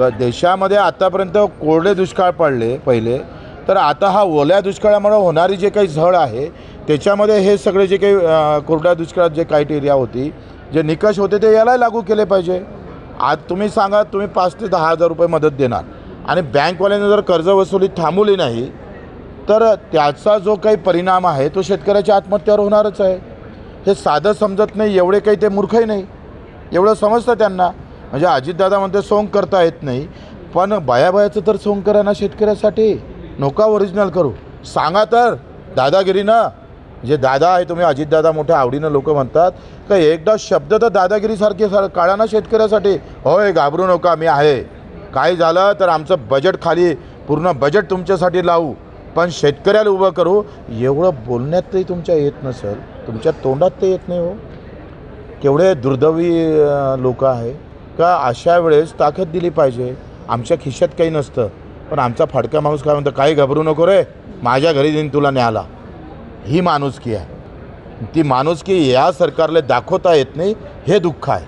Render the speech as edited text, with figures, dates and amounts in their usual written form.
देशामध्ये आतापर्यंत कोरडे दुष्काळ पडले पहिले, तर आता हा ओल्या दुष्काळामुळे होणारी जे काही झळ आहे त्याच्यामध्ये हे सगळे जे काही कोरड्या दुष्काळात जे क्रायटेरिया होती, जे निकष होते ते याला लागू केले पाहिजे. आज तुम्ही सांगा, तुम्ही 5 ते 10 हजार रुपये मदत देणार आणि बँकवाल्याने जर कर्जवसुली थांबवली नाही तर त्याचा जो काही परिणाम आहे तो शेतकऱ्याच्या आत्महत्यावर होणारच आहे. हे साधं समजत नाही, एवढे काही ते मूर्खही नाही, एवढं समजतं त्यांना. म्हणजे अजितदादा म्हणते सोंग करता येत नाही, पण बायाबायाचं तर सोंग करा ना शेतकऱ्यासाठी, नोका ओरिजिनल करू. सांगा तर दादागिरीनं, जे दादा आहे तुम्ही अजितदादा मोठ्या आवडीनं लोक म्हणतात, तर एकदा शब्द तर दादागिरीसारखे काढा ना शेतकऱ्यासाठी. होय घाबरू नका, मी आहे, काय झालं तर आमचं बजेट खाली, पूर्ण बजेट तुमच्यासाठी लावू, पण शेतकऱ्याला उभं करू. एवढं बोलण्यातही तुमच्या येत नसेल, तुमच्या तोंडात ते येत नाही. हो, केवढे दुर्दैवी लोक आहे का. अशा वेळेस ताकद दिली पाहिजे. आमच्या खिशात काही नसतं, पण आमचा फाडका माणूस काय म्हणतो, काही घाबरू नको रे, माझ्या घरी देईन तुला न्यायला. ही माणुसकी आहे. ती माणुसकी या सरकारला दाखवता येत नाही, हे दुःख आहे.